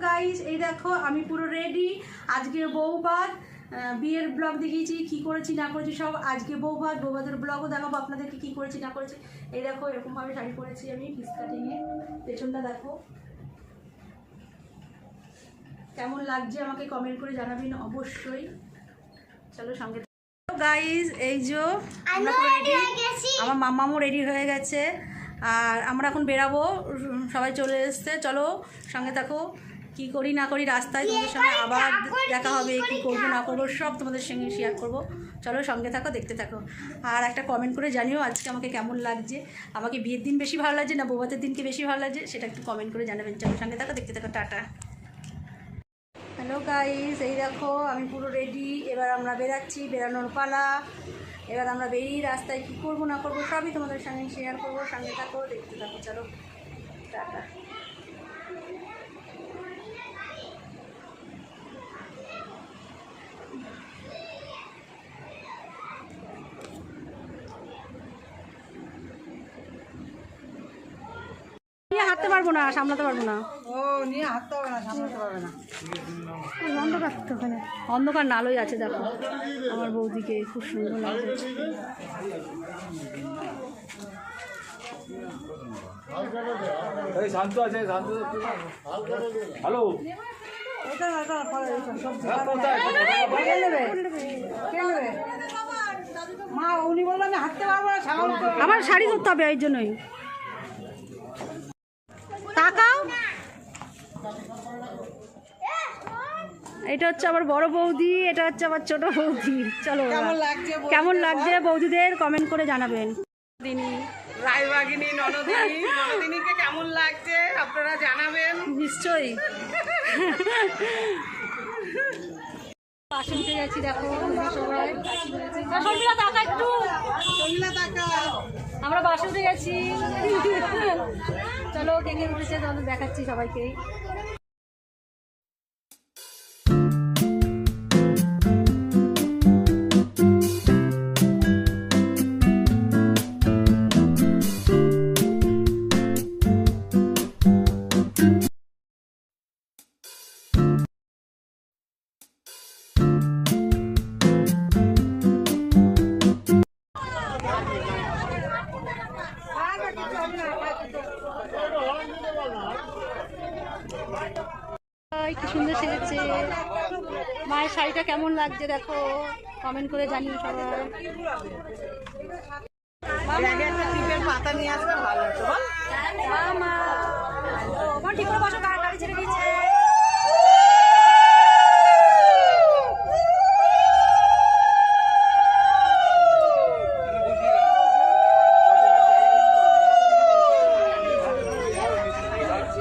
Guys এই দেখো আমি পুরো রেডি। আজকে বউভাত, বিয়ের ব্লগ দেখিয়েছি, কি করেছি না করেছি সব। আজকে বউভাতের ব্লগও দেখাবো আপনাদেরকে, কি করেছি না করেছি। এই দেখো এরকমভাবে শাড়ি পরেছি আমি, পিস কাটিংয়ে। পেছনটা দেখো কেমন লাগছে আমাকে কমেন্ট করে জানাবেন অবশ্যই। চলো সঙ্গে গাইস, এই যে আমরা রেডি, আমার মাম্মামও রেডি হয়ে গেছে আর আমরা এখন বেরাবো, সবাই চলে এসছে। চলো সঙ্গে থাকো, কি করি না করি রাস্তায় তোমাদের সঙ্গে আবার দেখা হবে, কি করবো না করবো সব তোমাদের সঙ্গে শেয়ার করবো। চলো সঙ্গে থাকো, দেখতে থাকো। আর একটা কমেন্ট করে জানিও আজকে আমাকে কেমন লাগছে, আমাকে বিয়ের দিন বেশি ভালো লাগছে না বউভাতের দিনকে বেশি ভালো লাগছে, সেটা একটু কমেন্ট করে জানাবেন। চলো সঙ্গে থাকো, দেখতে থাকো। টাটা। হ্যালো গাইস, এই দেখো আমি পুরো রেডি। এবার আমরা বেরাচ্ছি, বেরানোর পালা। এবার আমরা বেরিয়ে রাস্তায় কী করবো না করবো সবই তোমাদের সঙ্গে শেয়ার করবো। সঙ্গে থাকো, দেখতে থাকো। চলো টাটা। নিয়ে হাঁটতে পারবো না, সামলাতে পারবো না। ও নিয়ে হাঁটতে হবে না, সামলাতে পারবে না। অন্ধকার তো ওখানে, অন্ধকার নালোই আছে। দেখো আমার বৌদিকে খুব সুন্দর লাগছে। শান্ত আছে, শান্ত। হ্যালো, মা উনি বললো আমি হাঁটতে পারবো না, সামলাতে পারবো না। আমার শাড়ি ধরতে হবে, এই জন্যই। তাকাও, এটা হচ্ছে আমার বড় বৌদি, এটা হচ্ছে আমার ছোট বৌদি। চলো কেমন লাগছে বৌদিদের কমেন্ট করে জানাবেন। রায়বাগিনী ননদিনীকে কেমন লাগছে আপনারা জানাবেন নিশ্চয়ই। পাশে উঠে গেছি, দেখো সবাই। শর্মিলা তাকা একটু, আমরা বাসে উঠে গেছি। চলো কে কে উঠেছে তোমাদের দেখাচ্ছি সবাইকে। কি সুন্দর সেজেছে, মায়ের শাড়িটা কেমন লাগছে দেখো, কমেন্ট করে জানিও সবাই। পাতা নিয়ে আসলে ভালো হতো। মামা ঠিক করে বসো, গাড়ি ছেড়ে দিচ্ছে।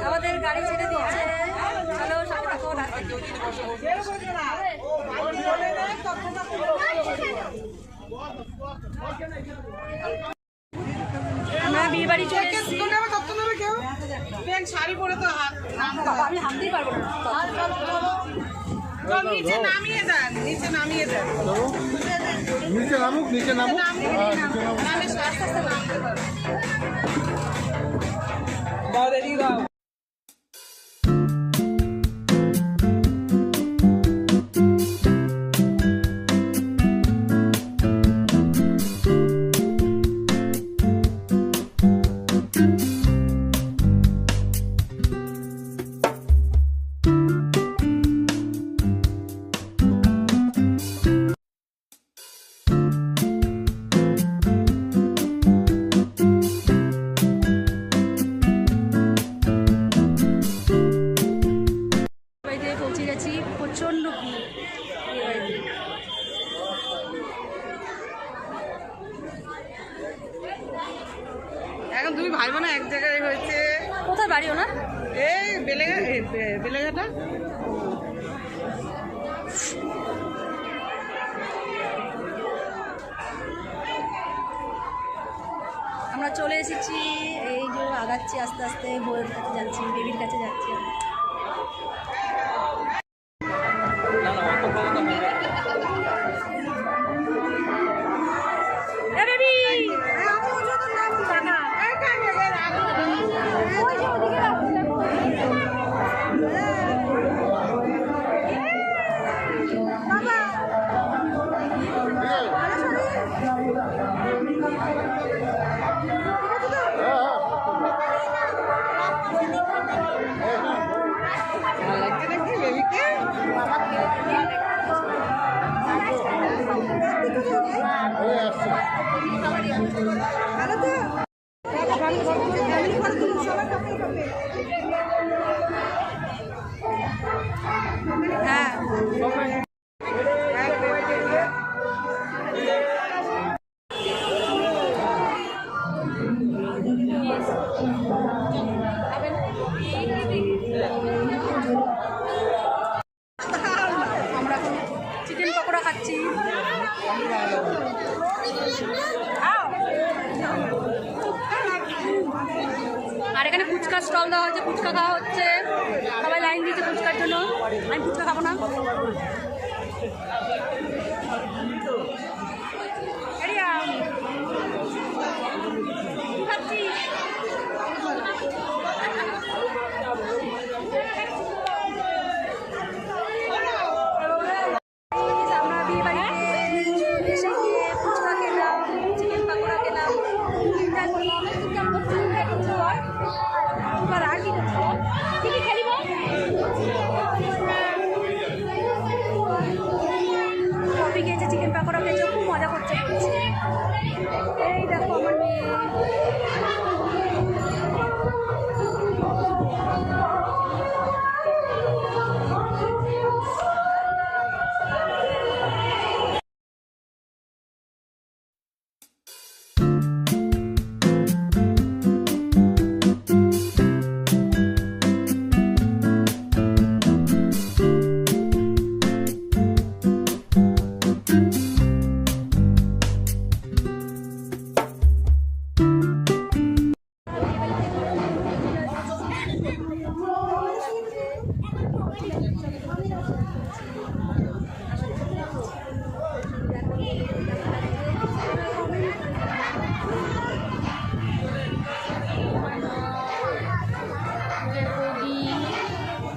আমাদের গাড়ি ছেড়ে দিচ্ছে। চলো সঙ্গে থাকো। আমরা বিয়ে বাড়ি চলে এসেছি। শাড়ি পরে তো আমি হাঁটতেই পারবো না। নিচে নামিয়ে দেন, নিচে নামিয়ে দেন। নিচে নামুক, নিচে নামুক। আস্তে আস্তে নামতে পারো। দাও রেডি দাও। পৌঁছে গেছি, প্রচন্ড ভিড়। এখন দুই ভাই বোন এক জায়গায় হয়েছে। কোথায় বাড়ি ওনার? এই বেলেঘাটা। আমরা চলে এসেছি, এই যে আগাচ্ছি আস্তে আস্তে, বউয়ের কাছে যাচ্ছি, বেবির কাছে যাচ্ছি। ফুচকার স্টল দেওয়া হচ্ছে, ফুচকা খাওয়া হচ্ছে, সবাই লাইন দিচ্ছে ফুচকার জন্য। আমি ফুচকা খাবো না। আমরা বিয়ে বাড়িতে এসে গিয়ে ফুচকা খেলাম, চিকেন পাকোড়া খেলাম। আর কি করছো? কি কি খেলিব? কফি খেয়েছে, চিকেন পাকোড়া খেয়েছে, খুব মজা করছে। এই দেখো আমার মেয়ে।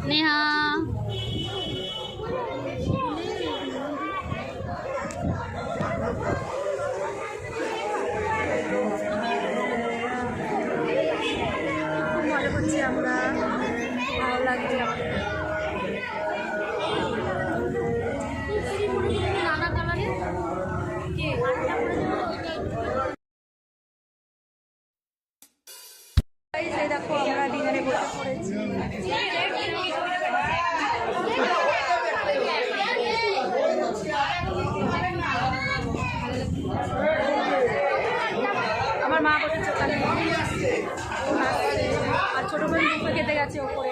नेहा খুব মজা করছি আমরা, ভালো লাগছে আমাদের। नाना कलर এই দেখো আমরা ডিনারে বসে পড়েছি। আমার মা বসেছে ওখানে, আর ছোট বোন দুপুরে খেতে গেছে ওপরে।